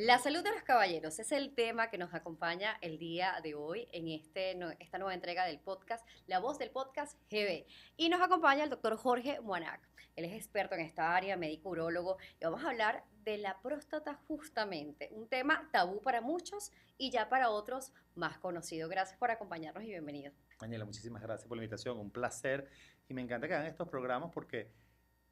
La salud de los caballeros es el tema que nos acompaña el día de hoy en esta nueva entrega del podcast, La Voz del Podcast GB. Y nos acompaña el doctor Jorge Muanac. Él es experto en esta área, médico urólogo, y vamos a hablar de la próstata justamente, un tema tabú para muchos y ya para otros más conocido. Gracias por acompañarnos y bienvenido. Daniela, muchísimas gracias por la invitación, un placer y me encanta que hagan estos programas porque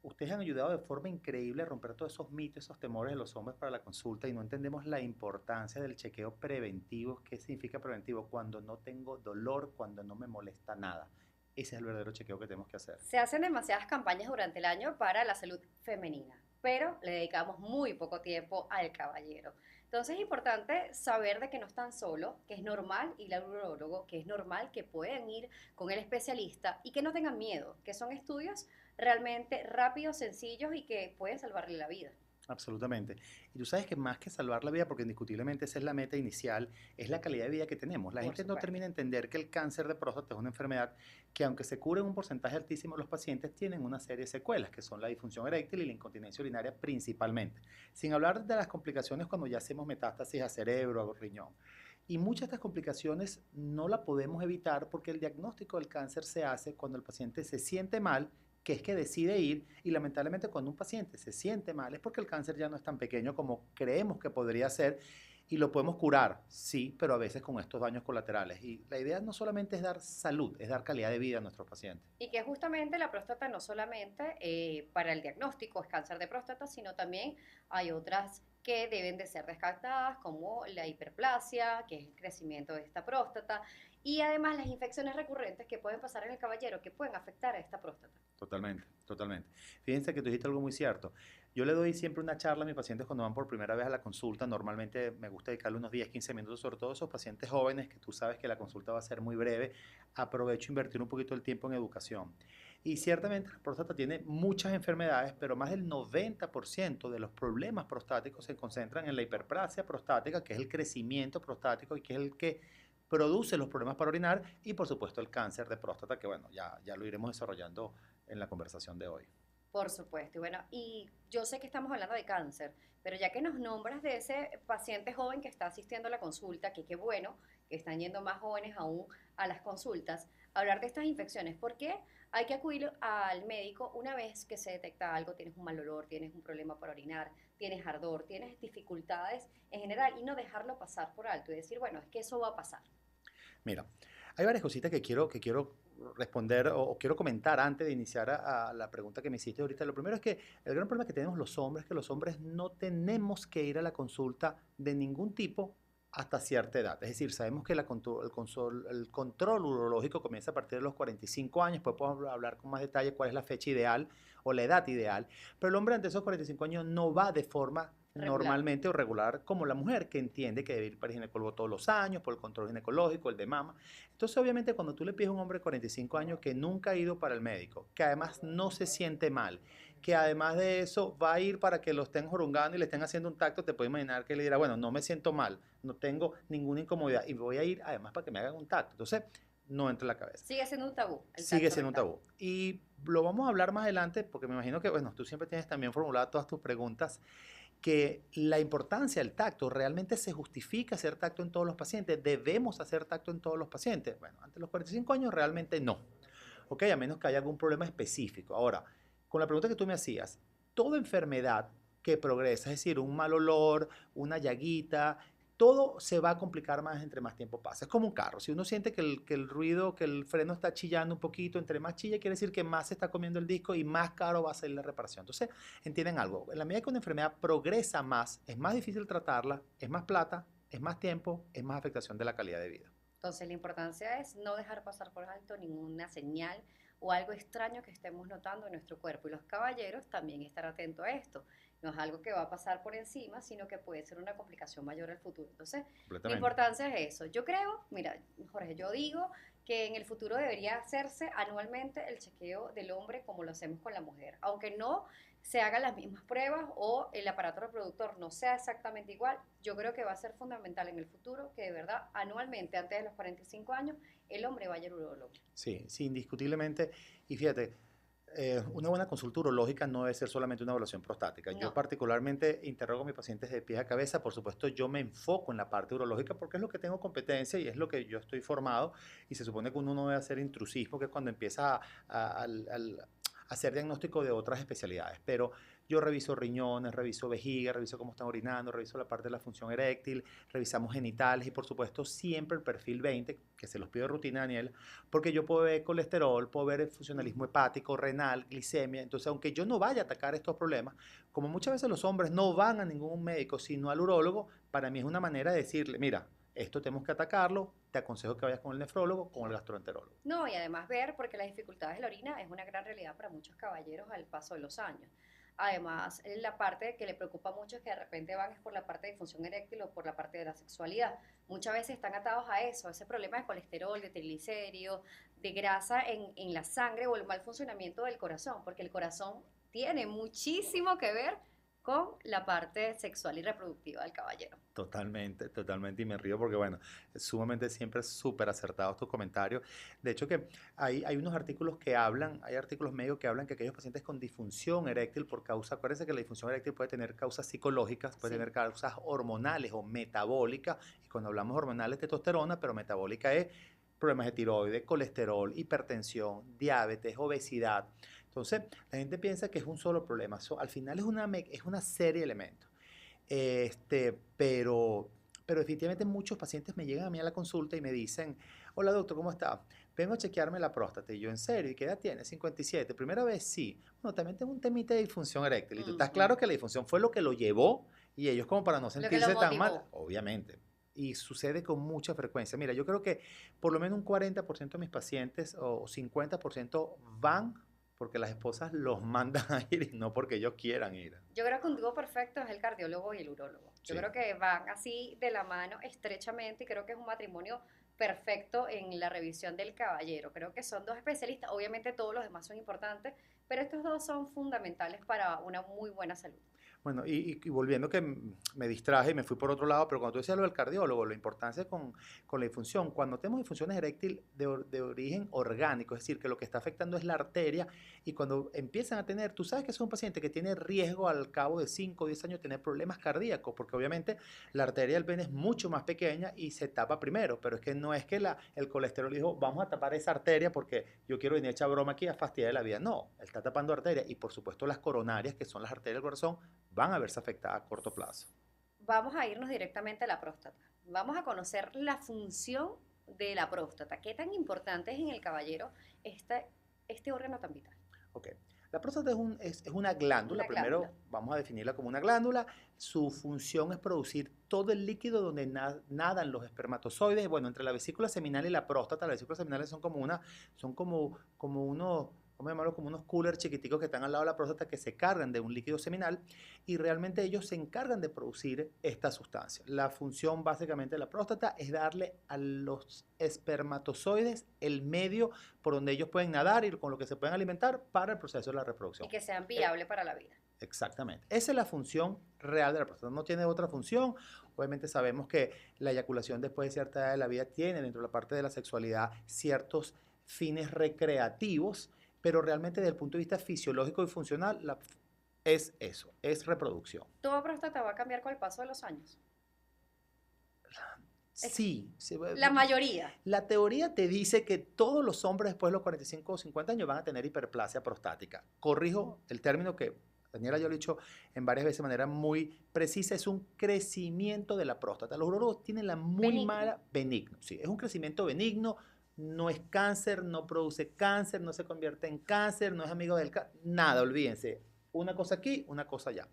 ustedes han ayudado de forma increíble a romper todos esos mitos, esos temores de los hombres para la consulta y no entendemos la importancia del chequeo preventivo. ¿Qué significa preventivo? Cuando no tengo dolor, cuando no me molesta nada. Ese es el verdadero chequeo que tenemos que hacer. Se hacen demasiadas campañas durante el año para la salud femenina, pero le dedicamos muy poco tiempo al caballero. Entonces es importante saber de que no están solos, que es normal ir al urólogo, que es normal que puedan ir con el especialista y que no tengan miedo, que son estudios realmente rápidos, sencillos y que pueden salvarle la vida. Absolutamente. Y tú sabes que más que salvar la vida, porque indiscutiblemente esa es la meta inicial, es la calidad de vida que tenemos. La Por gente no supuesto. termina de entender que el cáncer de próstata es una enfermedad que aunque se cure en un porcentaje altísimo, los pacientes tienen una serie de secuelas, que son la disfunción eréctil y la incontinencia urinaria principalmente. Sin hablar de las complicaciones cuando ya hacemos metástasis a cerebro, a riñón. Y muchas de estas complicaciones no la podemos evitar porque el diagnóstico del cáncer se hace cuando el paciente se siente mal, que es que decide ir, y lamentablemente cuando un paciente se siente mal es porque el cáncer ya no es tan pequeño como creemos que podría ser y lo podemos curar, sí, pero a veces con estos daños colaterales. Y la idea no solamente es dar salud, es dar calidad de vida a nuestros pacientes. Y que justamente la próstata no solamente para el diagnóstico es cáncer de próstata, sino también hay otras que deben de ser descartadas, como la hiperplasia, que es el crecimiento de esta próstata, y además las infecciones recurrentes que pueden pasar en el caballero, que pueden afectar a esta próstata. Totalmente, totalmente. Fíjense que tú dijiste algo muy cierto. Yo le doy siempre una charla a mis pacientes cuando van por primera vez a la consulta. Normalmente me gusta dedicarle unos 10, 15 minutos, sobre todo a esos pacientes jóvenes que tú sabes que la consulta va a ser muy breve. Aprovecho a invertir un poquito el tiempo en educación. Y ciertamente la próstata tiene muchas enfermedades, pero más del 90% de los problemas prostáticos se concentran en la hiperplasia prostática, que es el crecimiento prostático y que es el que produce los problemas para orinar, y por supuesto el cáncer de próstata, que bueno, ya lo iremos desarrollando en la conversación de hoy. Por supuesto, y bueno, y yo sé que estamos hablando de cáncer, pero ya que nos nombras de ese paciente joven que está asistiendo a la consulta, que qué bueno que están yendo más jóvenes aún a las consultas, hablar de estas infecciones, ¿por qué hay que acudir al médico una vez que se detecta algo? Tienes un mal olor, tienes un problema para orinar, tienes ardor, tienes dificultades en general y no dejarlo pasar por alto y decir, bueno, es que eso va a pasar. Mira, hay varias cositas que quiero responder o quiero comentar antes de iniciar a la pregunta que me hiciste ahorita. Lo primero es que el gran problema que tenemos los hombres es que los hombres no tenemos que ir a la consulta de ningún tipo hasta cierta edad. Es decir, sabemos que el control urológico comienza a partir de los 45 años, después podemos hablar con más detalle cuál es la fecha ideal o la edad ideal, pero el hombre ante esos 45 años no va de forma Regular. normalmente o regular como la mujer, que entiende que debe ir para el ginecólogo todos los años por el control ginecológico, el de mama. Entonces, obviamente, cuando tú le pides a un hombre de 45 años que nunca ha ido para el médico, que además no se siente mal, que además de eso va a ir para que lo estén jorungando y le estén haciendo un tacto, te puedes imaginar que le dirá, bueno, no me siento mal, no tengo ninguna incomodidad y voy a ir además para que me hagan un tacto. Entonces, no entra en la cabeza. Sigue siendo un tabú el Sigue tacto siendo un rectal. tabú. Y lo vamos a hablar más adelante porque me imagino que, bueno, tú siempre tienes también formuladas todas tus preguntas, que la importancia del tacto realmente se justifica hacer tacto en todos los pacientes. Debemos hacer tacto en todos los pacientes. Bueno, ante los 45 años realmente no. Ok, a menos que haya algún problema específico. Ahora, con la pregunta que tú me hacías, toda enfermedad que progresa, es decir, un mal olor, una llaguita, todo se va a complicar más entre más tiempo pasa. Es como un carro. Si uno siente que el ruido, que el freno está chillando un poquito, entre más chilla, quiere decir que más se está comiendo el disco y más caro va a salir la reparación. Entonces, entienden algo. En la medida que una enfermedad progresa más, es más difícil tratarla, es más plata, es más tiempo, es más afectación de la calidad de vida. Entonces, la importancia es no dejar pasar por alto ninguna señal o algo extraño que estemos notando en nuestro cuerpo. Y los caballeros también estar atentos a esto. No es algo que va a pasar por encima, sino que puede ser una complicación mayor al futuro. Entonces, la Completamente. importancia es eso. Yo creo, mira, Jorge, yo digo que en el futuro debería hacerse anualmente el chequeo del hombre como lo hacemos con la mujer. Aunque no se hagan las mismas pruebas o el aparato reproductor no sea exactamente igual, yo creo que va a ser fundamental en el futuro que de verdad anualmente, antes de los 45 años, el hombre vaya al urólogo. Sí, sí, indiscutiblemente. Y fíjate, Una buena consulta urológica no debe ser solamente una evaluación prostática. Yo No. particularmente interrogo a mis pacientes de pies a cabeza. Por supuesto, yo me enfoco en la parte urológica porque es lo que tengo competencia y es lo que yo estoy formado. Y se supone que uno no debe hacer intrusismo, que es cuando empieza a hacer diagnóstico de otras especialidades. Pero yo reviso riñones, reviso vejiga, reviso cómo están orinando, reviso la parte de la función eréctil, revisamos genitales y por supuesto siempre el perfil 20, que se los pido de rutina, Daniel, porque yo puedo ver colesterol, puedo ver el funcionalismo hepático, renal, glicemia. Entonces, aunque yo no vaya a atacar estos problemas, como muchas veces los hombres no van a ningún médico, sino al urólogo, para mí es una manera de decirle, mira, esto tenemos que atacarlo, te aconsejo que vayas con el nefrólogo, con el gastroenterólogo. No, y además ver, porque las dificultades de la orina es una gran realidad para muchos caballeros al paso de los años. Además, la parte que le preocupa mucho es que de repente van es por la parte de disfunción eréctil o por la parte de la sexualidad. Muchas veces están atados a eso, a ese problema de colesterol, de triglicéridos, de grasa en la sangre o el mal funcionamiento del corazón, porque el corazón tiene muchísimo que ver con la parte sexual y reproductiva del caballero. Totalmente, totalmente, y me río porque, bueno, es sumamente siempre súper acertados tus comentarios. De hecho que hay unos artículos que hablan, hay artículos médicos que hablan que aquellos pacientes con disfunción eréctil por causa, acuérdense que la disfunción eréctil puede tener causas psicológicas, puede Sí. tener causas hormonales o metabólicas, y cuando hablamos hormonales, testosterona, pero metabólica es problemas de tiroides, colesterol, hipertensión, diabetes, obesidad. Entonces, la gente piensa que es un solo problema. Al final es una serie de elementos. Pero definitivamente muchos pacientes me llegan a mí a la consulta y me dicen, hola doctor, ¿cómo está? Vengo a chequearme la próstata. Y yo, ¿en serio? ¿Y qué edad tiene? 57. Primera vez, sí. Bueno, también tengo un temita de disfunción eréctil. Y tú estás Ujú. claro que la disfunción fue lo que lo llevó y ellos como para no Lo que lo sentirse tan mal, motivó. obviamente. Y sucede con mucha frecuencia. Mira, yo creo que por lo menos un 40% de mis pacientes o 50% van porque las esposas los mandan a ir y no porque ellos quieran ir. Yo creo que un dúo perfecto es el cardiólogo y el urólogo. Yo Sí. creo que van así de la mano estrechamente y creo que es un matrimonio perfecto en la revisión del caballero. Creo que son dos especialistas, obviamente todos los demás son importantes, pero estos dos son fundamentales para una muy buena salud. Bueno, y volviendo que me distraje y me fui por otro lado, pero cuando tú decías lo del cardiólogo, la importancia con la disfunción, cuando tenemos disfunciones eréctil de origen orgánico, es decir, que lo que está afectando es la arteria, y cuando empiezan a tener, tú sabes que es un paciente que tiene riesgo al cabo de 5 o 10 años de tener problemas cardíacos, porque obviamente la arteria del pene es mucho más pequeña y se tapa primero, pero es que no es que el colesterol dijo, vamos a tapar esa arteria porque yo quiero venir a echar broma aquí a fastidiar de la vida. No, él está tapando arterias y por supuesto las coronarias, que son las arterias del corazón, van a verse afectadas a corto plazo. Vamos a irnos directamente a la próstata. Vamos a conocer la función de la próstata. ¿Qué tan importante es en el caballero este órgano tan vital? Ok. La próstata es una glándula, Una glándula. primero vamos a definirla como una glándula. Su función es producir todo el líquido donde nadan los espermatozoides. Bueno, entre la vesícula seminal y la próstata, las vesículas seminales son como unos, vamos a llamarlo como unos coolers chiquiticos que están al lado de la próstata que se cargan de un líquido seminal y realmente ellos se encargan de producir esta sustancia. La función básicamente de la próstata es darle a los espermatozoides el medio por donde ellos pueden nadar y con lo que se pueden alimentar para el proceso de la Y reproducción. que sean Eh, viables para la vida. Exactamente. Esa es la función real de la próstata. No tiene otra función. Obviamente sabemos que la eyaculación después de cierta edad de la vida tiene dentro de la parte de la sexualidad ciertos fines recreativos, pero realmente desde el punto de vista fisiológico y funcional es eso, es reproducción. ¿Toda próstata va a cambiar con el paso de los años? Es Sí, la mayoría. la teoría te dice que todos los hombres después de los 45 o 50 años van a tener hiperplasia prostática. Corrijo el término que Daniela yo lo he dicho en varias veces de manera muy precisa, es un crecimiento de la próstata. Los urólogos tienen la muy Benigno. mala, benigno, sí, es un crecimiento benigno, no es cáncer, no produce cáncer, no se convierte en cáncer, no es amigo del cáncer, nada, olvídense. Una cosa aquí, una cosa allá.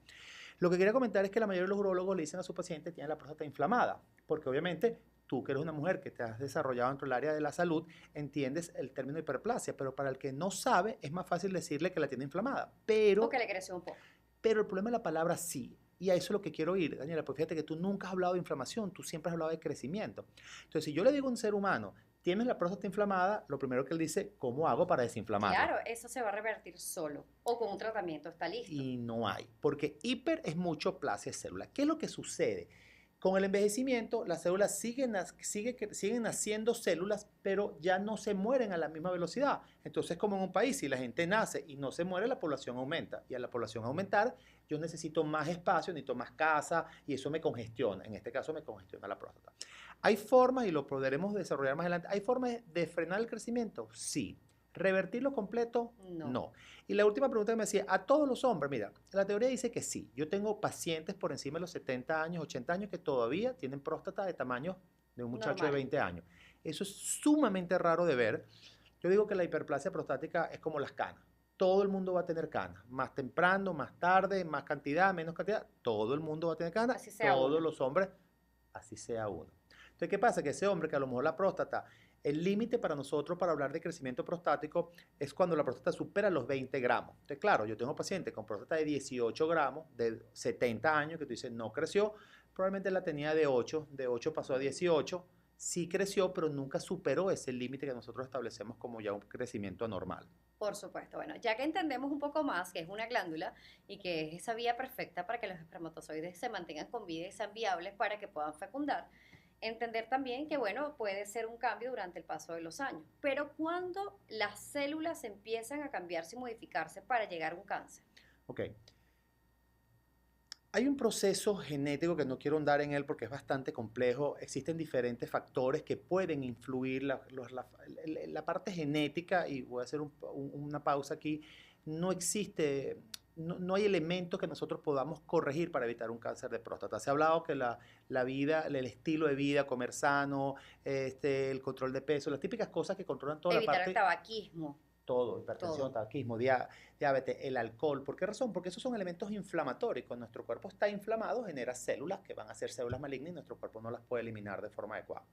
Lo que quería comentar es que la mayoría de los urólogos le dicen a sus pacientes que tienen la próstata inflamada, porque obviamente tú que eres una mujer que te has desarrollado dentro del área de la salud, entiendes el término hiperplasia, pero para el que no sabe es más fácil decirle que la tiene inflamada. O que le creció un poco. Pero el problema es la palabra sí. Y a eso es lo que quiero ir, Daniela, porque fíjate que tú nunca has hablado de inflamación, tú siempre has hablado de crecimiento. Entonces, si yo le digo a un ser humano, tienes la próstata inflamada, lo primero que él dice, ¿cómo hago para desinflamarla? Claro, eso se va a revertir solo o con un tratamiento está listo. Y no hay, porque hiper es mucho plasia de célula. ¿Qué es lo que sucede? Con el envejecimiento, las células siguen naciendo células, pero ya no se mueren a la misma velocidad. Entonces, como en un país, si la gente nace y no se muere, la población aumenta. Y a la población aumentar, yo necesito más espacio, necesito más casa, y eso me congestiona. En este caso, me congestiona la próstata. ¿Hay formas, y lo podremos desarrollar más adelante, hay formas de frenar el crecimiento? Sí. ¿Revertirlo completo? No. No. Y la última pregunta que me decía, a todos los hombres, mira, la teoría dice que sí. Yo tengo pacientes por encima de los 70 años, 80 años que todavía tienen próstata de tamaño de un muchacho de Normal. 20 años. Eso es sumamente raro de ver. Yo digo que la hiperplasia prostática es como las canas. Todo el mundo va a tener canas. Más temprano, más tarde, más cantidad, menos cantidad. Todo el mundo va a tener canas. Así sea Todos uno. los hombres, así sea uno. Entonces, ¿qué pasa? Que ese hombre que a lo mejor la próstata, el límite para nosotros para hablar de crecimiento prostático es cuando la próstata supera los 20 gramos. Entonces, claro, yo tengo pacientes con próstata de 18 gramos, de 70 años, que tú dices no creció, probablemente la tenía de 8, de 8 pasó a 18, sí creció, pero nunca superó ese límite que nosotros establecemos como ya un crecimiento anormal. Por supuesto. Bueno, ya que entendemos un poco más que es una glándula y que es esa vía perfecta para que los espermatozoides se mantengan con vida y sean viables para que puedan fecundar, entender también que, bueno, puede ser un cambio durante el paso de los años. Pero ¿cuándo las células empiezan a cambiarse y modificarse para llegar a un cáncer? Ok. Hay un proceso genético que no quiero andar en él porque es bastante complejo. Existen diferentes factores que pueden influir la parte genética, y voy a hacer una pausa aquí. No existe, no hay elementos que nosotros podamos corregir para evitar un cáncer de próstata. Se ha hablado que la vida, el estilo de vida, comer sano, el control de peso, las típicas cosas que controlan toda la Evitar el parte, tabaquismo, todo, hipertensión, todo. tabaquismo, diabetes, el alcohol. ¿Por qué razón? Porque esos son elementos inflamatorios. Cuando nuestro cuerpo está inflamado, genera células que van a ser células malignas y nuestro cuerpo no las puede eliminar de forma adecuada.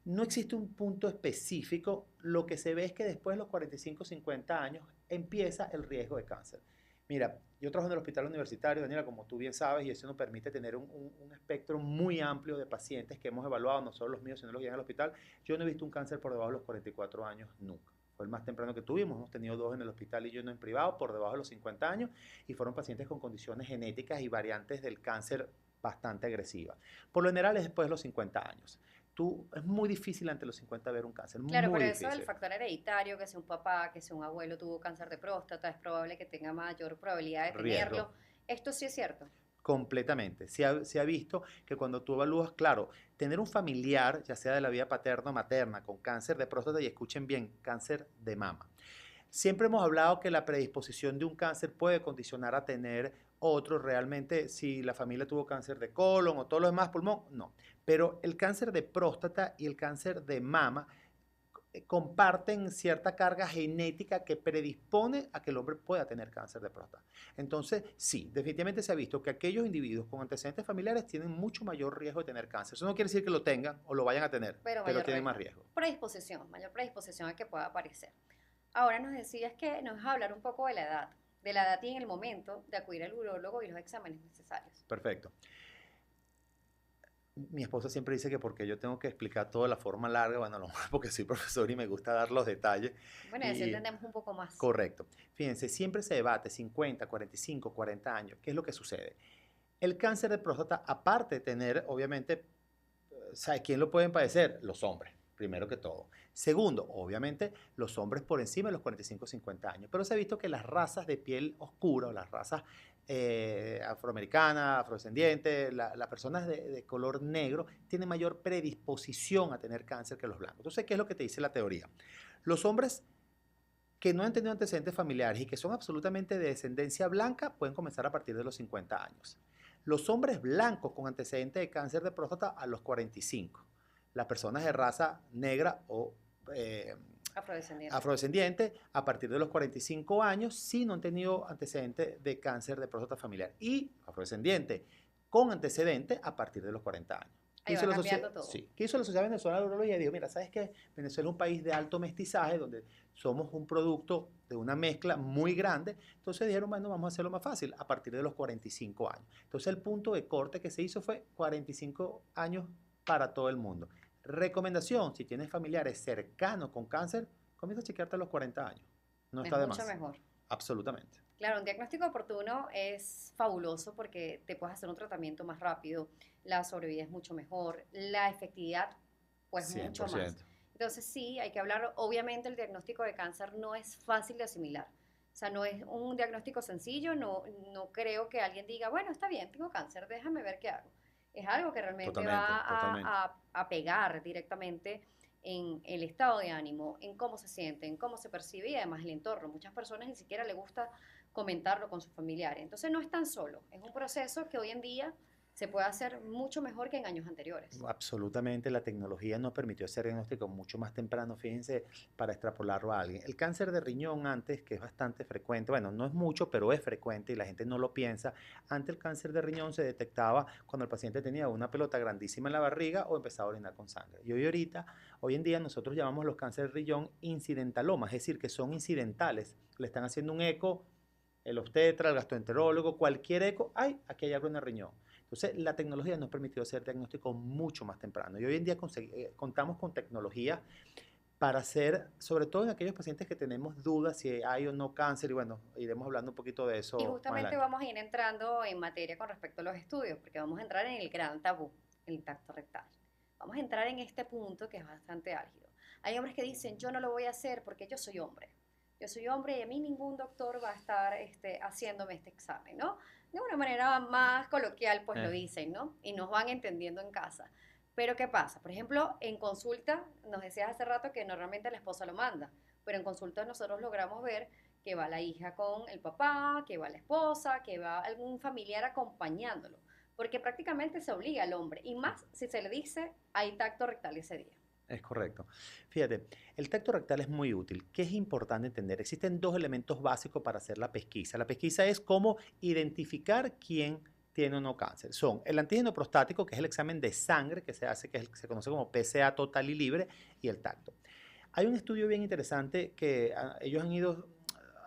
No existe un punto específico. Lo que se ve es que después de los 45, 50 años empieza el riesgo de cáncer. Mira, yo trabajo en el hospital universitario, Daniela, como tú bien sabes, y eso nos permite tener un espectro muy amplio de pacientes que hemos evaluado, no solo los míos, sino los que llegan al hospital. Yo no he visto un cáncer por debajo de los 44 años nunca. Fue el más temprano que tuvimos. Hemos tenido 2 en el hospital y uno en privado por debajo de los 50 años, y fueron pacientes con condiciones genéticas y variantes del cáncer bastante agresivas. Por lo general es después de los 50 años. Es muy difícil ante los 50 ver un cáncer, Claro, muy pero eso del difícil. factor hereditario, que sea un papá, que sea un abuelo tuvo cáncer de próstata, es probable que tenga mayor probabilidad de Riesgo. tenerlo. Esto sí es cierto. Completamente. Se ha visto que cuando tú evalúas, claro, tener un familiar, ya sea de la vía paterna o materna, con cáncer de próstata, y escuchen bien, cáncer de mama. Siempre hemos hablado que la predisposición de un cáncer puede condicionar a tener otro. Realmente, si la familia tuvo cáncer de colon o todo lo demás, pulmón, no. Pero el cáncer de próstata y el cáncer de mama comparten cierta carga genética que predispone a que el hombre pueda tener cáncer de próstata. Entonces, sí, definitivamente se ha visto que aquellos individuos con antecedentes familiares tienen mucho mayor riesgo de tener cáncer. Eso no quiere decir que lo tengan o lo vayan a tener, Pero pero mayor tienen más riesgo. predisposición, mayor predisposición a que pueda aparecer. Ahora nos decías que nos vas a hablar un poco de la edad y en el momento de acudir al urólogo y los exámenes necesarios. Perfecto. Mi esposa siempre dice que porque yo tengo que explicar todo de la forma larga, bueno, lo mejor porque soy profesor y me gusta dar los detalles. Bueno, así Y entendemos un poco más. correcto. Fíjense, siempre se debate 50, 45, 40 años. ¿Qué es lo que sucede? El cáncer de próstata, aparte de tener, obviamente, ¿sabe quién lo pueden padecer? Los hombres, primero que todo. Segundo, obviamente, los hombres por encima de los 45, 50 años. Pero se ha visto que las razas de piel oscura o las razas afroamericanas, afrodescendientes, las personas de color negro tienen mayor predisposición a tener cáncer que los blancos. Entonces, ¿qué es lo que te dice la teoría? Los hombres que no han tenido antecedentes familiares y que son absolutamente de descendencia blanca pueden comenzar a partir de los 50 años. Los hombres blancos con antecedentes de cáncer de próstata a los 45. Las personas de raza negra o eh, Afrodescendiente. afrodescendiente a partir de los 45 años si no han tenido antecedentes de cáncer de próstata familiar. Y afrodescendiente con antecedentes a partir de los 40 años. Ahí va cambiando todo. Sí. ¿Qué hizo la Sociedad Venezolana de Urología? Dijo, mira, ¿sabes qué? Venezuela es un país de alto mestizaje donde somos un producto de una mezcla muy grande. Entonces dijeron, bueno, vamos a hacerlo más fácil a partir de los 45 años. Entonces el punto de corte que se hizo fue 45 años para todo el mundo. Recomendación, si tienes familiares cercanos con cáncer, comienza a chequearte a los 40 años. No Es está de mucho más. mejor. Absolutamente. Claro, un diagnóstico oportuno es fabuloso porque te puedes hacer un tratamiento más rápido, la sobrevida es mucho mejor, la efectividad pues mucho más. 100%. Entonces sí, hay que hablar, obviamente el diagnóstico de cáncer no es fácil de asimilar. O sea, no es un diagnóstico sencillo, no creo que alguien diga, bueno, está bien, tengo cáncer, déjame ver qué hago. Es algo que realmente Totalmente, va totalmente. a pegar directamente en el estado de ánimo, en cómo se siente, en cómo se percibe y además el entorno. Muchas personas ni siquiera les gusta comentarlo con sus familiares. Entonces no es tan solo, es un proceso que hoy en día se puede hacer mucho mejor que en años anteriores. Absolutamente, la tecnología nos permitió hacer diagnóstico mucho más temprano, fíjense, para extrapolarlo a alguien. El cáncer de riñón antes, que es bastante frecuente, bueno, no es mucho, pero es frecuente y la gente no lo piensa, antes el cáncer de riñón se detectaba cuando el paciente tenía una pelota grandísima en la barriga o empezaba a orinar con sangre. Y hoy en día nosotros llamamos los cánceres de riñón incidentalomas, es decir, que son incidentales. Le están haciendo un eco, el obstetra, el gastroenterólogo, cualquier eco, ¡ay! Aquí hay algo en el riñón. Entonces, la tecnología nos permitió hacer diagnóstico mucho más temprano. Y hoy en día contamos con tecnología para hacer, sobre todo en aquellos pacientes que tenemos dudas si hay o no cáncer, y bueno, iremos hablando un poquito de Y eso más justamente adelante. vamos a ir entrando en materia con respecto a los estudios, porque vamos a entrar en el gran tabú, el tacto rectal. Vamos a entrar en este punto que es bastante álgido. Hay hombres que dicen, yo no lo voy a hacer porque yo soy hombre. Yo soy hombre y a mí ningún doctor va a estar haciéndome este examen, ¿no? De una manera más coloquial, pues lo Eh, dicen, ¿no? Y nos van entendiendo en casa. Pero ¿qué pasa? Por ejemplo, en consulta, nos decías hace rato que normalmente la esposa lo manda, pero en consulta nosotros logramos ver que va la hija con el papá, que va la esposa, que va algún familiar acompañándolo, porque prácticamente se obliga al hombre, y más si se le dice hay tacto rectal ese día. Es correcto. Fíjate, el tacto rectal es muy útil. ¿Qué es importante entender? Existen dos elementos básicos para hacer la pesquisa. La pesquisa es cómo identificar quién tiene o no cáncer. Son el antígeno prostático, que es el examen de sangre que se hace, se conoce como PSA total y libre, y el tacto. Hay un estudio bien interesante que ellos han ido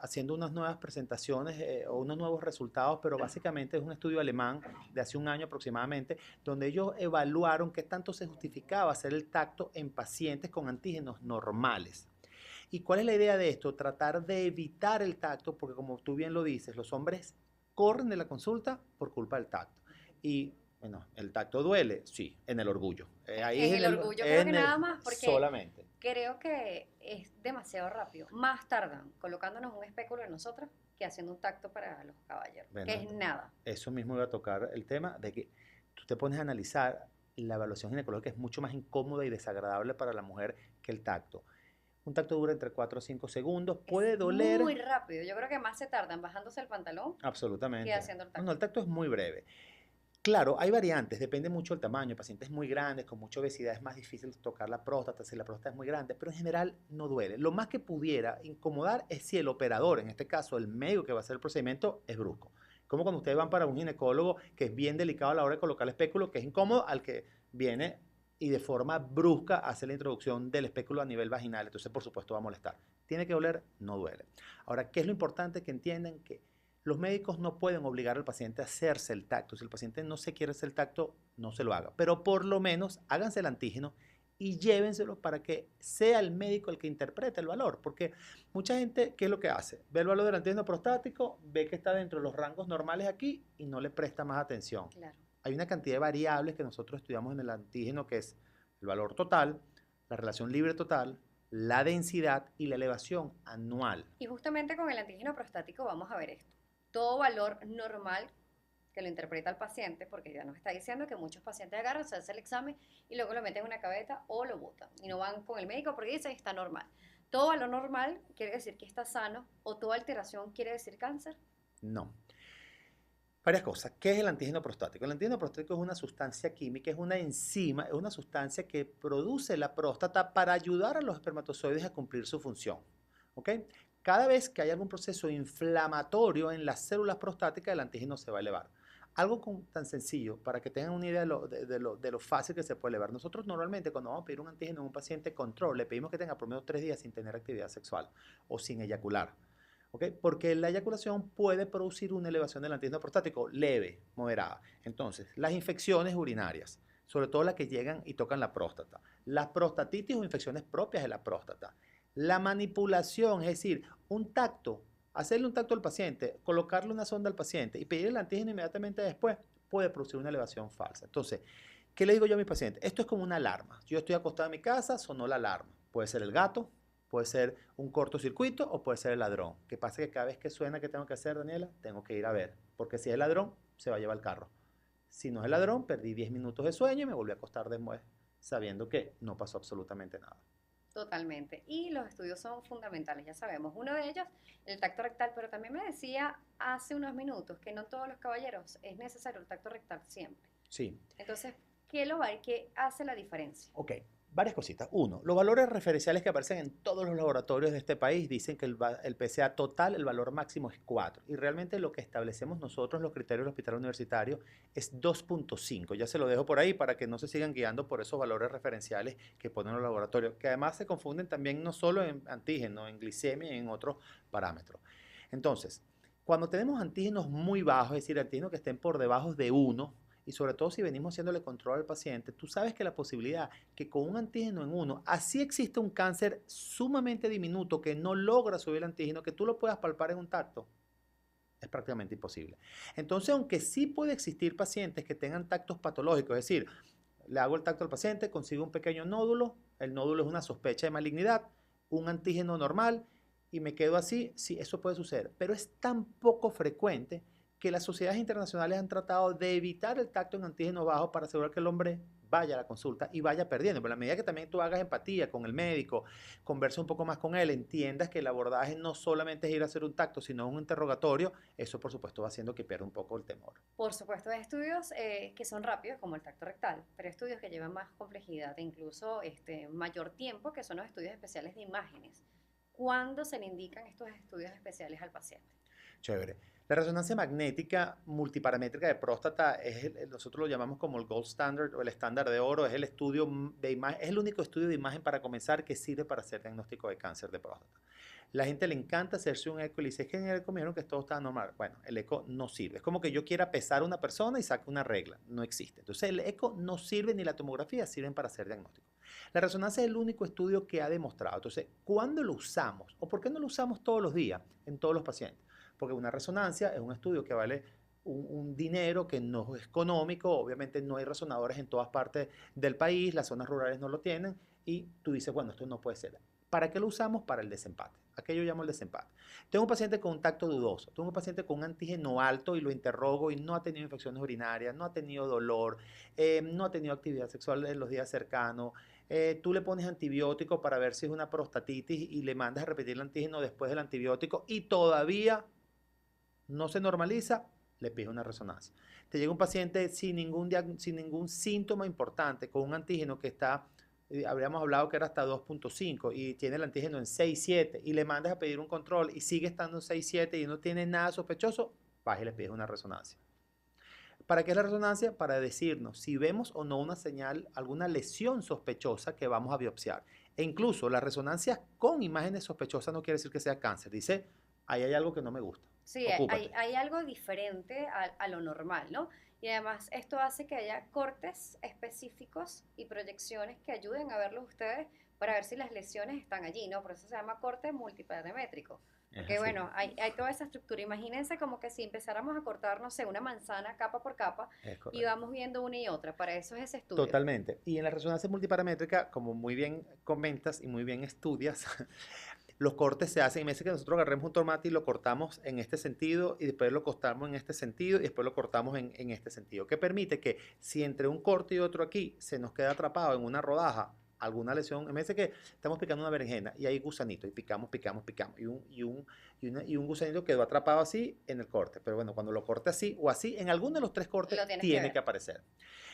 haciendo unas nuevas presentaciones o unos nuevos resultados, pero básicamente es un estudio alemán de hace un año aproximadamente, donde ellos evaluaron qué tanto se justificaba hacer el tacto en pacientes con antígenos normales. ¿Y cuál es la idea de esto? Tratar de evitar el tacto, porque como tú bien lo dices, los hombres corren de la consulta por culpa del tacto. Y bueno, el tacto duele, sí, en el orgullo. Ahí En el orgullo creo que nada más, porque solamente. creo que es demasiado rápido. Más tardan colocándonos un espéculo en nosotras que haciendo un tacto para los caballeros, que Bueno, es nada. eso mismo iba a tocar el tema de que tú te pones a analizar la evaluación ginecológica es mucho más incómoda y desagradable para la mujer que el tacto. Un tacto dura entre 4 o 5 segundos, Es puede doler muy rápido. Yo creo que más se tardan bajándose el pantalón que absolutamente. haciendo el No, no, tacto. el tacto es muy breve. Claro, hay variantes, depende mucho del tamaño. Pacientes muy grandes, con mucha obesidad, es más difícil tocar la próstata si la próstata es muy grande, pero en general no duele. Lo más que pudiera incomodar es si el operador, en este caso el médico que va a hacer el procedimiento, es brusco. Como cuando ustedes van para un ginecólogo que es bien delicado a la hora de colocar el espéculo, que es incómodo al que viene y de forma brusca hace la introducción del espéculo a nivel vaginal. Entonces, por supuesto, va a molestar. ¿Tiene que doler? No duele. Ahora, ¿qué es lo importante? Que entiendan que los médicos no pueden obligar al paciente a hacerse el tacto. Si el paciente no se quiere hacer el tacto, no se lo haga. Pero por lo menos háganse el antígeno y llévenselo para que sea el médico el que interprete el valor. Porque mucha gente, ¿qué es lo que hace? Ve el valor del antígeno prostático, ve que está dentro de los rangos normales aquí y no le presta más atención. Claro. Hay una cantidad de variables que nosotros estudiamos en el antígeno, que es el valor total, la relación libre total, la densidad y la elevación anual. Y justamente con el antígeno prostático vamos a ver esto. Todo valor normal que lo interpreta el paciente, porque ya nos está diciendo que muchos pacientes agarran, se hacen el examen y luego lo meten en una cabeta o lo botan y no van con el médico porque dicen está normal. Todo valor normal quiere decir que está sano o toda alteración quiere decir cáncer. No. Varias cosas. ¿Qué es el antígeno prostático? El antígeno prostático es una sustancia química, es una enzima, es una sustancia que produce la próstata para ayudar a los espermatozoides a cumplir su función. ¿Ok? Cada vez que hay algún proceso inflamatorio en las células prostáticas, el antígeno se va a elevar. Algo tan sencillo, para que tengan una idea de lo fácil que se puede elevar. Nosotros normalmente cuando vamos a pedir un antígeno en un paciente control, le pedimos que tenga por lo menos 3 días sin tener actividad sexual o sin eyacular. ¿Ok? Porque la eyaculación puede producir una elevación del antígeno prostático leve, moderada. Entonces, las infecciones urinarias, sobre todo las que llegan y tocan la próstata, las prostatitis o infecciones propias de la próstata, la manipulación, es decir, un tacto hacerle un tacto al paciente, colocarle una sonda al paciente y pedir el antígeno inmediatamente después, puede producir una elevación falsa. Entonces, ¿qué le digo yo a mi paciente? Esto es como una alarma. Yo estoy acostado en mi casa, sonó la alarma. Puede ser el gato, puede ser un cortocircuito o puede ser el ladrón. ¿Qué pasa? Que cada vez que suena, ¿qué tengo que hacer, Daniela? Tengo que ir a ver. Porque si es el ladrón, se va a llevar el carro. Si no es el ladrón, perdí 10 minutos de sueño y me volví a acostar después, sabiendo que no pasó absolutamente nada. Totalmente. Y los estudios son fundamentales, ya sabemos. Uno de ellos, el tacto rectal, pero también me decía hace unos minutos que no todos los caballeros es necesario el tacto rectal siempre. Sí. Entonces, ¿qué hace la diferencia? Ok, varias cositas. Uno, los valores referenciales que aparecen en todos los laboratorios de este país dicen que el PSA total, el valor máximo es 4. Y realmente lo que establecemos nosotros, los criterios del hospital universitario, es 2.5. Ya se lo dejo por ahí para que no se sigan guiando por esos valores referenciales que ponen los laboratorios, que además se confunden también no solo en antígeno, en glicemia y en otros parámetros. Entonces, cuando tenemos antígenos muy bajos, es decir, antígenos que estén por debajo de 1, y sobre todo si venimos haciéndole control al paciente, tú sabes que la posibilidad que con un antígeno en 1, así existe un cáncer sumamente diminuto que no logra subir el antígeno, que tú lo puedas palpar en un tacto, es prácticamente imposible. Entonces, aunque sí puede existir pacientes que tengan tactos patológicos, es decir, le hago el tacto al paciente, consigo un pequeño nódulo, el nódulo es una sospecha de malignidad, un antígeno normal y me quedo así, sí, eso puede suceder, pero es tan poco frecuente que las sociedades internacionales han tratado de evitar el tacto en antígenos bajos para asegurar que el hombre vaya a la consulta y vaya perdiendo. Pero a medida que también tú hagas empatía con el médico, converses un poco más con él, entiendas que el abordaje no solamente es ir a hacer un tacto, sino un interrogatorio, eso por supuesto va haciendo que pierda un poco el temor. Por supuesto, hay estudios que son rápidos, como el tacto rectal, pero hay estudios que llevan más complejidad e incluso mayor tiempo, que son los estudios especiales de imágenes. ¿Cuándo se le indican estos estudios especiales al paciente? Chévere. La resonancia magnética multiparamétrica de próstata nosotros lo llamamos como el gold standard o el estándar de oro, es el estudio de imagen, es el único estudio de imagen para comenzar que sirve para hacer diagnóstico de cáncer de próstata. La gente le encanta hacerse un eco y le dice, es que en el eco me dijeron que todo está normal. Bueno, el eco no sirve. Es como que yo quiera pesar a una persona y saque una regla. No existe. Entonces el eco no sirve ni la tomografía sirven para hacer diagnóstico. La resonancia es el único estudio que ha demostrado. Entonces, ¿cuándo lo usamos? ¿O por qué no lo usamos todos los días en todos los pacientes? Porque una resonancia es un estudio que vale un dinero que no es económico, obviamente no hay resonadores en todas partes del país, las zonas rurales no lo tienen y tú dices, bueno, esto no puede ser. ¿Para qué lo usamos? Para el desempate. ¿A qué yo llamo el desempate? Tengo un paciente con un tacto dudoso, tengo un paciente con un antígeno alto y lo interrogo y no ha tenido infecciones urinarias, no ha tenido dolor, no ha tenido actividad sexual en los días cercanos, tú le pones antibiótico para ver si es una prostatitis y le mandas a repetir el antígeno después del antibiótico y todavía no se normaliza, le pides una resonancia. Te llega un paciente sin ningún síntoma importante, con un antígeno que está, habríamos hablado que era hasta 2.5 y tiene el antígeno en 6,7 y le mandas a pedir un control y sigue estando en 6,7 y no tiene nada sospechoso, vas y le pides una resonancia. ¿Para qué es la resonancia? Para decirnos si vemos o no una señal, alguna lesión sospechosa que vamos a biopsiar. E incluso la resonancia con imágenes sospechosas no quiere decir que sea cáncer. Dice, ahí hay algo que no me gusta. Sí, Ocúpate. hay algo diferente a lo normal, ¿no? Y además esto hace que haya cortes específicos y proyecciones que ayuden a verlos ustedes para ver si las lesiones están allí, ¿no? Por eso se llama corte multiparamétrico. Es Porque así. bueno, hay toda esa estructura. Imagínense como que si empezáramos a cortar, no sé, una manzana capa por capa Es y correcto. vamos viendo una y otra. Para eso es ese estudio. Totalmente. Y en la resonancia multiparamétrica, como muy bien comentas y muy bien estudias, los cortes se hacen, y me dice que nosotros agarremos un tomate y lo cortamos en este sentido y después lo cortamos en este sentido y después lo cortamos en este sentido, que permite que si entre un corte y otro aquí se nos queda atrapado en una rodaja alguna lesión, me dice que estamos picando una berenjena y hay gusanito y picamos, picamos, picamos y un gusanito quedó atrapado así en el corte, pero bueno, cuando lo corte así o así, en alguno de los tres cortes Lo tienes que tiene ver. que aparecer.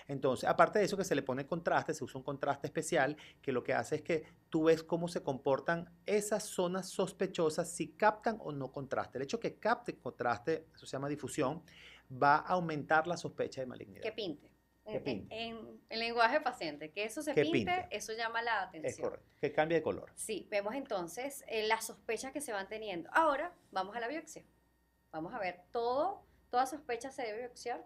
Entonces, aparte de eso que se le pone contraste, se usa un contraste especial que lo que hace es que tú ves cómo se comportan esas zonas sospechosas, si captan o no contraste. El hecho que capte contraste, eso se llama difusión, va a aumentar la sospecha de Que malignidad. pinte. Que pinte, En lenguaje paciente, que eso se que pinte, pinte, eso llama la es atención. correcto, que cambie de color. Sí, vemos entonces las sospechas que se van teniendo. Ahora vamos a la biopsia. Vamos a ver, toda sospecha se debe biopsiar.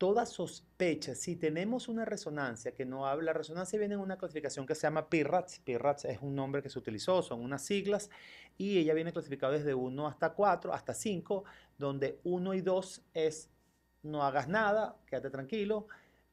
toda sospecha, si tenemos una resonancia que no habla, la resonancia viene en una clasificación que se llama PIRATS. PIRATS es un nombre que se utilizó, son unas siglas, y ella viene clasificada desde 1 hasta 4, hasta 5, donde 1 y 2 es no hagas nada, quédate tranquilo.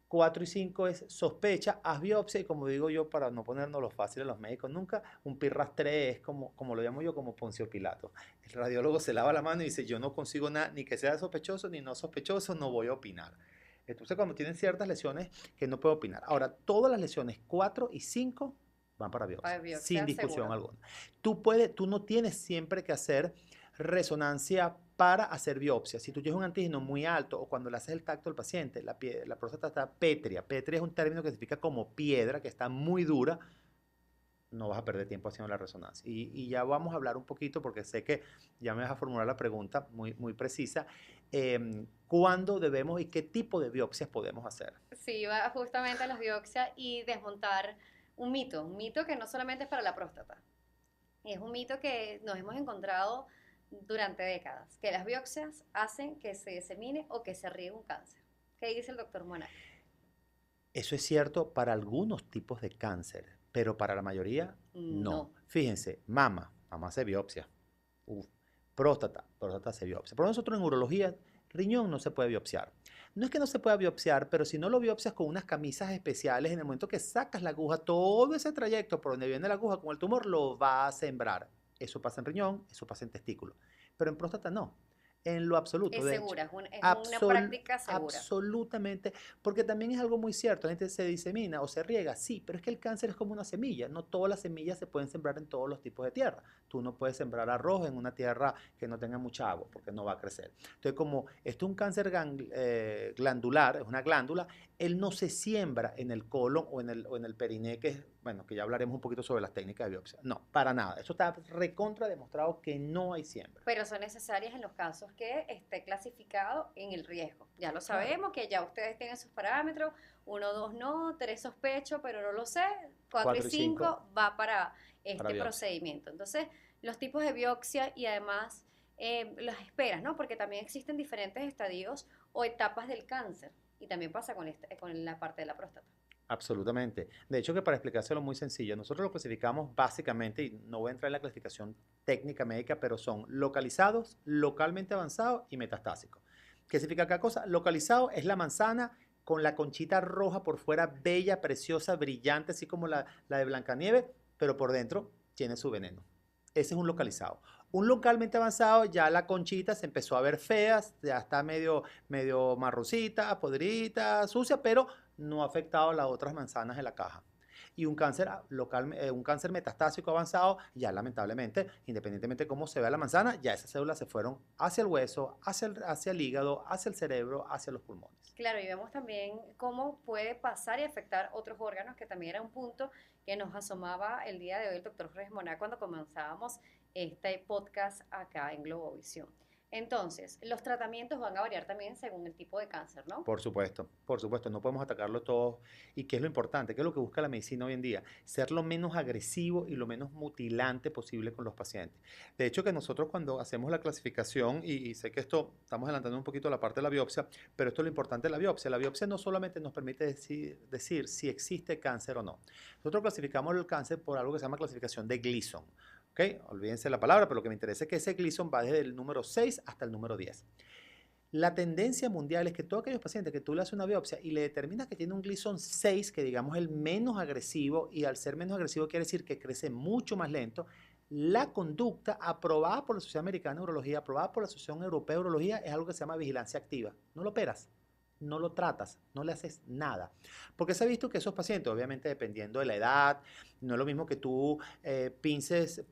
4 y 5 es sospecha, haz biopsia, y como digo yo, para no ponernos lo fácil a los médicos nunca, un PIRAS 3 es como lo llamo yo, como Poncio Pilato. El radiólogo se lava la mano y dice, yo no consigo nada, ni que sea sospechoso, ni no sospechoso, no voy a opinar. Entonces, cuando tienen ciertas lesiones que no puedo opinar. Ahora, todas las lesiones 4 y 5 van para biopsia, sin discusión seguro. alguna. Tú no tienes siempre que hacer resonancia para hacer biopsia. Si tú tienes un antígeno muy alto o cuando le haces el tacto al paciente, la próstata está pétrea. Pétrea es un término que significa como piedra, que está muy dura, no vas a perder tiempo haciendo la resonancia. Y ya vamos a hablar un poquito, porque sé que ya me vas a formular la pregunta muy, muy precisa. ¿Cuándo debemos y qué tipo de biopsias podemos hacer? Sí, va justamente a las biopsias y desmontar un mito que no solamente es para la próstata, es un mito que nos hemos encontrado durante décadas, que las biopsias hacen que se disemine o que se riegue un cáncer. ¿Qué dice el doctor Monaco? Eso es cierto para algunos tipos de cáncer, pero para la mayoría no. No. Fíjense, mama hace biopsia. Uf. Próstata se biopsia. Por nosotros en urología, riñón no se puede biopsiar. No es que no se pueda biopsiar, pero si no lo biopsias con unas camisas especiales, en el momento que sacas la aguja, todo ese trayecto por donde viene la aguja con el tumor lo va a sembrar. Eso pasa en riñón, eso pasa en testículo. Pero en próstata no. En lo absoluto, Es de hecho. segura, es una práctica segura. Absolutamente, porque también es algo muy cierto, la gente se disemina o se riega, sí, pero es que el cáncer es como una semilla, no todas las semillas se pueden sembrar en todos los tipos de tierra. Tú no puedes sembrar arroz en una tierra que no tenga mucha agua, porque no va a crecer. Entonces, como esto es un cáncer glandular, es una glándula, él no se siembra en el colon o en el periné, que es, bueno, que ya hablaremos un poquito sobre las técnicas de biopsia. No, para nada. Eso está recontra demostrado que no hay siembra. Pero son necesarias en los casos que esté clasificado en el riesgo. Ya lo Claro. sabemos, que ya ustedes tienen sus parámetros, 1, 2 no, 3 sospecho, pero no lo sé, 4 y 4 y 5 5 va para para este biopsia. procedimiento. Entonces, los tipos de biopsia y además las esperas, ¿no? Porque también existen diferentes estadios o etapas del cáncer. Y también pasa con la parte de la próstata. Absolutamente. De hecho, que para explicárselo muy sencillo, nosotros lo clasificamos básicamente, y no voy a entrar en la clasificación técnica médica, pero son localizados, localmente avanzados y metastásicos. ¿Qué significa cada cosa? Localizado es la manzana con la conchita roja por fuera, bella, preciosa, brillante, así como la de Blancanieves, pero por dentro tiene su veneno. Ese es un localizado. Un localmente avanzado, ya la conchita se empezó a ver fea, ya está medio marroncita, podrida, sucia, pero no ha afectado las otras manzanas de la caja. Y un cáncer un cáncer metastásico avanzado, ya lamentablemente, independientemente de cómo se vea la manzana, ya esas células se fueron hacia el hueso, hacia el hígado, hacia el cerebro, hacia los pulmones. Claro, y vemos también cómo puede pasar y afectar otros órganos, que también era un punto que nos asomaba el día de hoy el doctor Jorge Moná cuando comenzábamos este podcast acá en Globovisión. Entonces, los tratamientos van a variar también según el tipo de cáncer, ¿no? Por supuesto, no podemos atacarlo todo. ¿Y qué es lo importante? ¿Qué es lo que busca la medicina hoy en día? Ser lo menos agresivo y lo menos mutilante posible con los pacientes. De hecho, que nosotros cuando hacemos la clasificación, y sé que esto, estamos adelantando un poquito la parte de la biopsia, pero esto es lo importante de la biopsia. La biopsia no solamente nos permite decir si existe cáncer o no. Nosotros clasificamos el cáncer por algo que se llama clasificación de Gleason. ¿Okay? Olvídense la palabra, pero lo que me interesa es que ese Gleason va desde el número 6 hasta el número 10. La tendencia mundial es que todos aquellos pacientes que tú le haces una biopsia y le determinas que tiene un Gleason 6, que digamos el menos agresivo, y al ser menos agresivo quiere decir que crece mucho más lento, la conducta aprobada por la Sociedad Americana de Urología, aprobada por la Asociación Europea de Urología, es algo que se llama vigilancia activa. No lo operas, no lo tratas, no le haces nada. Porque se ha visto que esos pacientes, obviamente dependiendo de la edad, no es lo mismo que tú pinches,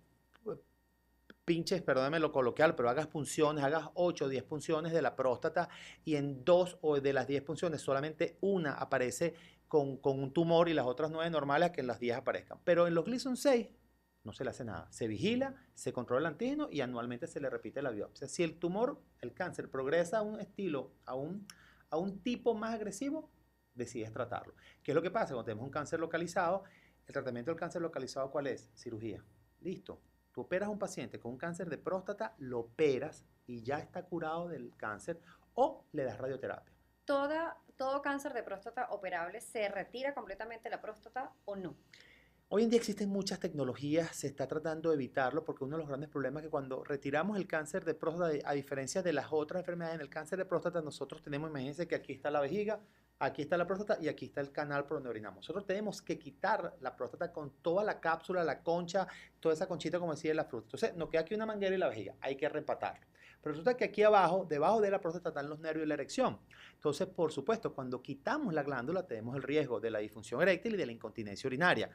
perdóname lo coloquial, pero hagas punciones, hagas 8 o 10 punciones de la próstata y en 2 o de las 10 punciones solamente una aparece con un tumor y las otras 9 normales, que en las 10 aparezcan. Pero en los Gleason 6 no se le hace nada. Se vigila, se controla el antígeno y anualmente se le repite la biopsia. Si el tumor, el cáncer, progresa a un estilo, a un tipo más agresivo, decides tratarlo. ¿Qué es lo que pasa? Cuando tenemos un cáncer localizado, el tratamiento del cáncer localizado, ¿cuál es? Cirugía. Listo. Tú operas a un paciente con un cáncer de próstata, lo operas y ya está curado del cáncer, o le das radioterapia. ¿todo cáncer de próstata operable se retira completamente la próstata o no? Hoy en día existen muchas tecnologías, se está tratando de evitarlo porque uno de los grandes problemas es que cuando retiramos el cáncer de próstata, a diferencia de las otras enfermedades, en el cáncer de próstata nosotros tenemos, imagínense que aquí está la vejiga, aquí está la próstata y aquí está el canal por donde orinamos. Nosotros tenemos que quitar la próstata con toda la cápsula, la concha, toda esa conchita como decía de la fruta. Entonces nos queda aquí una manguera y la vejiga, hay que reempatarlo. Pero resulta que aquí abajo, debajo de la próstata están los nervios y la erección. Entonces, por supuesto, cuando quitamos la glándula tenemos el riesgo de la disfunción eréctil y de la incontinencia urinaria,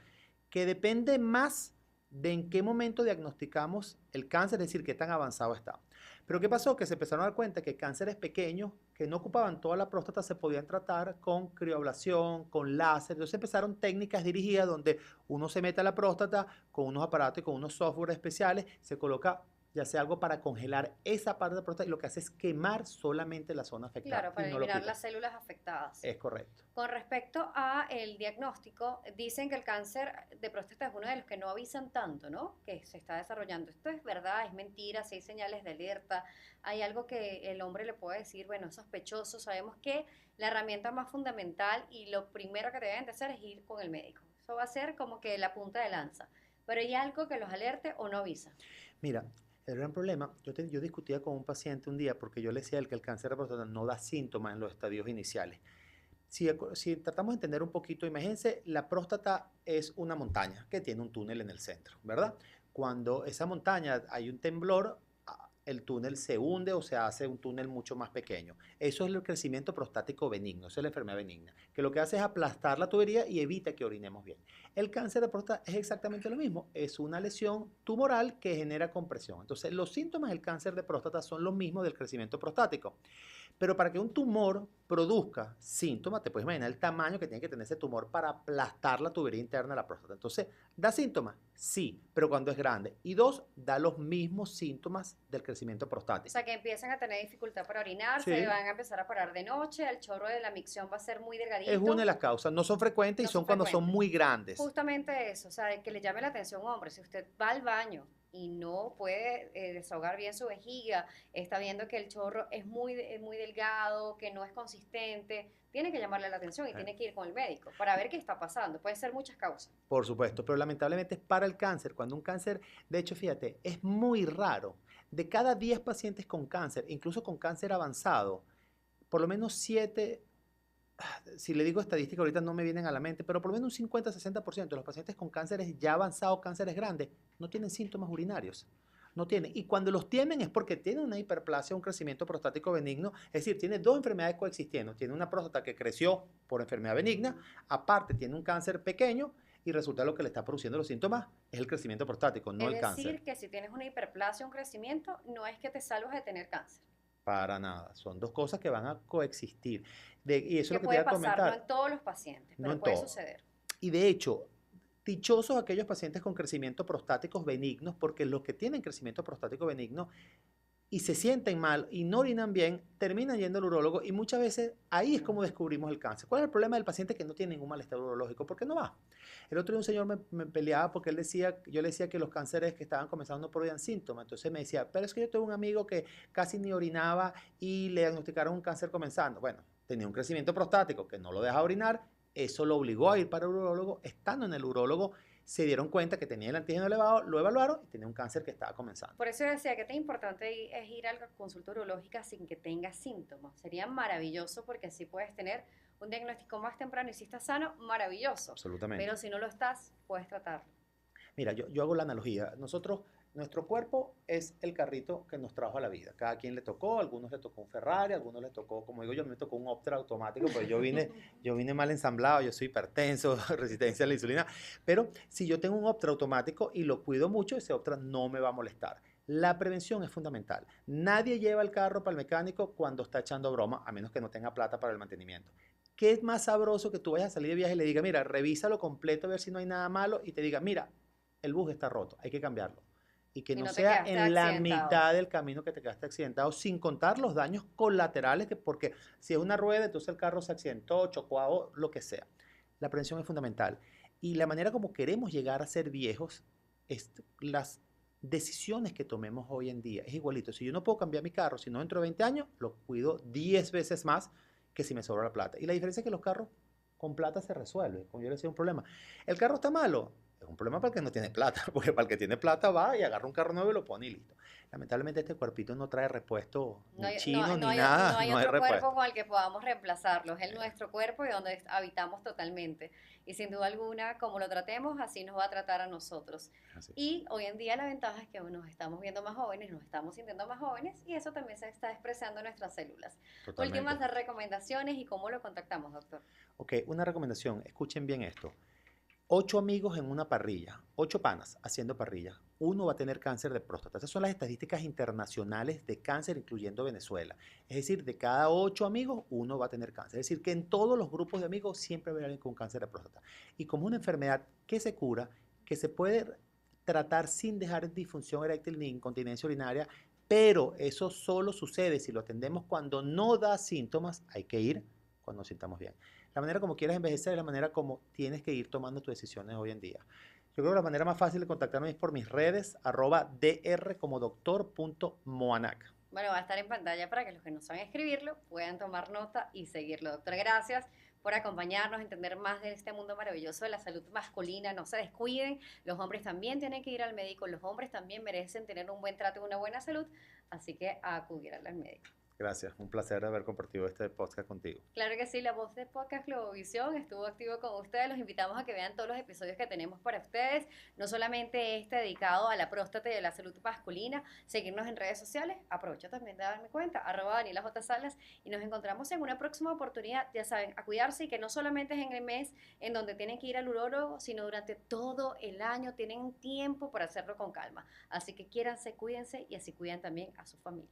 que depende más de en qué momento diagnosticamos el cáncer, es decir, qué tan avanzado está. Pero ¿qué pasó? Que se empezaron a dar cuenta que cánceres pequeños que no ocupaban toda la próstata se podían tratar con crioablación, con láser. Entonces empezaron técnicas dirigidas donde uno se mete a la próstata con unos aparatos y con unos software especiales, se coloca ya sea algo para congelar esa parte de la próstata y lo que hace es quemar solamente la zona afectada Claro, y para no lo eliminar quita. las células afectadas. Es correcto. Con respecto a el diagnóstico, dicen que el cáncer de próstata es uno de los que no avisan tanto, ¿no? Que se está desarrollando. ¿Esto es verdad? ¿Es mentira? ¿Si hay señales de alerta? ¿Hay algo que el hombre le puede decir, bueno, es sospechoso? Sabemos que la herramienta más fundamental y lo primero que deben de hacer es ir con el médico. Eso va a ser como que la punta de lanza. Pero ¿hay algo que los alerte o no avisa? Mira, el gran problema, yo discutía con un paciente un día porque yo le decía que el cáncer de próstata no da síntomas en los estadios iniciales. Si tratamos de entender un poquito, imagínense, la próstata es una montaña que tiene un túnel en el centro, ¿verdad? Cuando esa montaña hay un temblor, el túnel se hunde o se hace un túnel mucho más pequeño. Eso es el crecimiento prostático benigno, eso es la enfermedad benigna, que lo que hace es aplastar la tubería y evita que orinemos bien. El cáncer de próstata es exactamente lo mismo, es una lesión tumoral que genera compresión. Entonces, los síntomas del cáncer de próstata son los mismos del crecimiento prostático. Pero para que un tumor produzca síntomas, te puedes imaginar el tamaño que tiene que tener ese tumor para aplastar la tubería interna de la próstata. Entonces, ¿da síntomas? Sí, pero cuando es grande. Y dos, da los mismos síntomas del crecimiento O prostático. sea, que empiezan a tener dificultad para orinar, se Sí, van a empezar a parar de noche, el chorro de la micción va a ser muy es una de delgadito, las causas. No son frecuentes y no son son cuando son frecuentes. muy grandes. Justamente eso, o sea, que le llame la atención, hombre, si usted va al baño y no puede desahogar bien su vejiga, está viendo que el chorro es muy delgado, que no es consistente, tiene que llamarle la atención y Eh, tiene que ir con el médico para ver qué está pasando. Pueden ser muchas causas. Por supuesto, pero lamentablemente es para el cáncer. Cuando un cáncer, de hecho, fíjate, es muy raro. De cada 10 pacientes con cáncer, incluso con cáncer avanzado, por lo menos 7, si le digo estadística ahorita no me vienen a la mente, pero por lo menos un 50-60% de los pacientes con cánceres ya avanzados, cánceres grandes, no tienen síntomas urinarios. No tienen. Y cuando los tienen es porque tienen una hiperplasia, un crecimiento prostático benigno. Es decir, tiene dos enfermedades coexistiendo. Tiene una próstata que creció por enfermedad benigna, aparte tiene un cáncer pequeño y resulta lo que le está produciendo los síntomas es el crecimiento prostático, no Es el cáncer. decir, que si tienes una hiperplasia, un crecimiento, no es que te salvas de tener cáncer, Para nada. Son dos cosas que van a coexistir. Y eso es que lo que te puede iba a pasar, no comentar. en todos los pacientes, No pero en puede todo. suceder. Y de hecho, dichosos aquellos pacientes con crecimiento prostáticos benignos, porque los que tienen crecimiento prostático benigno y se sienten mal y no orinan bien, terminan yendo al urólogo y muchas veces ahí es como descubrimos el cáncer. ¿Cuál es el problema del paciente que no tiene ningún malestar urológico? ¿Por qué no va? El otro día un señor me peleaba porque él decía, yo le decía que los cánceres que estaban comenzando no podían síntomas. Entonces me decía, pero es que yo tengo un amigo que casi ni orinaba y le diagnosticaron un cáncer comenzando. Bueno, tenía un crecimiento prostático que no lo deja orinar, eso lo obligó a ir para el urólogo. Estando en el urólogo, se dieron cuenta que tenía el antígeno elevado, lo evaluaron y tenía un cáncer que estaba comenzando. Por eso yo decía que tan importante es ir a la consulta urológica sin que tengas síntomas. Sería maravilloso porque así puedes tener un diagnóstico más temprano y si estás sano, maravilloso. Absolutamente. Pero si no lo estás, puedes tratarlo. Mira, yo hago la analogía. Nuestro cuerpo es el carrito que nos trajo a la vida. Cada quien le tocó, a algunos le tocó un Ferrari, a algunos le tocó, como digo yo, a mí me tocó un Optra automático, pues yo vine mal ensamblado, yo soy hipertenso, resistencia a la insulina. Pero si yo tengo un Optra automático y lo cuido mucho, ese Optra no me va a molestar. La prevención es fundamental. Nadie lleva el carro para el mecánico cuando está echando broma, a menos que no tenga plata para el mantenimiento. ¿Qué es más sabroso que tú vayas a salir de viaje y le diga, mira, revísalo completo a ver si no hay nada malo y te diga, mira, el bus está roto, hay que cambiarlo? Y que Y no no te sea quedaste en la accidentado. mitad del camino que te quedaste accidentado, sin contar los daños colaterales, porque si es una rueda, entonces el carro se accidentó, chocó a lo que sea. La prevención es fundamental. Y la manera como queremos llegar a ser viejos es las decisiones que tomemos hoy en día. Es igualito. Si yo no puedo cambiar mi carro, si no dentro de 20 años, lo cuido 10 veces más que si me sobra la plata. Y la diferencia es que los carros con plata se resuelve, como yo le decía, un problema. ¿El carro está malo? Es un problema para el que no tiene plata, porque para el que tiene plata va y agarra un carro nuevo y lo pone y listo. Lamentablemente este cuerpito no trae repuesto No ni hay, chino ni no nada, hay no hay otro cuerpo repuesto. con el que podamos reemplazarlo. Es el Eh, nuestro cuerpo y donde habitamos totalmente. Y sin duda alguna, como lo tratemos, así nos va a tratar a nosotros. Así, Y hoy en día la ventaja es que nos estamos viendo más jóvenes, nos estamos sintiendo más jóvenes y eso también se está expresando en nuestras células. Últimas totalmente. recomendaciones y cómo lo contactamos, doctor. Ok, una recomendación, escuchen bien esto. 8 amigos en una parrilla, 8 panas haciendo parrilla, uno va a tener cáncer de próstata. Esas son las estadísticas internacionales de cáncer, incluyendo Venezuela. Es decir, de cada 8 amigos, uno va a tener cáncer. Es decir, que en todos los grupos de amigos siempre va a haber alguien con cáncer de próstata. Y como una enfermedad que se cura, que se puede tratar sin dejar disfunción eréctil ni incontinencia urinaria, pero eso solo sucede si lo atendemos cuando no da síntomas, hay que ir cuando nos sintamos bien. La manera como quieras envejecer es la manera como tienes que ir tomando tus decisiones hoy en día. Yo creo que la manera más fácil de contactarme es por mis redes, @dr como doctor.moanac. Bueno, va a estar en pantalla para que los que no saben escribirlo puedan tomar nota y seguirlo. Doctor, gracias por acompañarnos, entender más de este mundo maravilloso de la salud masculina. No se descuiden, los hombres también tienen que ir al médico, los hombres también merecen tener un buen trato y una buena salud, así que a acudir al médico. Gracias, un placer haber compartido este podcast contigo. Claro que sí, la voz de Podcast Globovisión estuvo activo con ustedes. Los invitamos a que vean todos los episodios que tenemos para ustedes, no solamente este dedicado a la próstata y a la salud masculina, seguirnos en redes sociales. Aprovecho también de darme cuenta, @DanielaJSalas, y nos encontramos en una próxima oportunidad. Ya saben, a cuidarse y que no solamente es en el mes en donde tienen que ir al urólogo, sino durante todo el año tienen tiempo para hacerlo con calma. Así que quiéranse, cuídense y así cuidan también a su familia.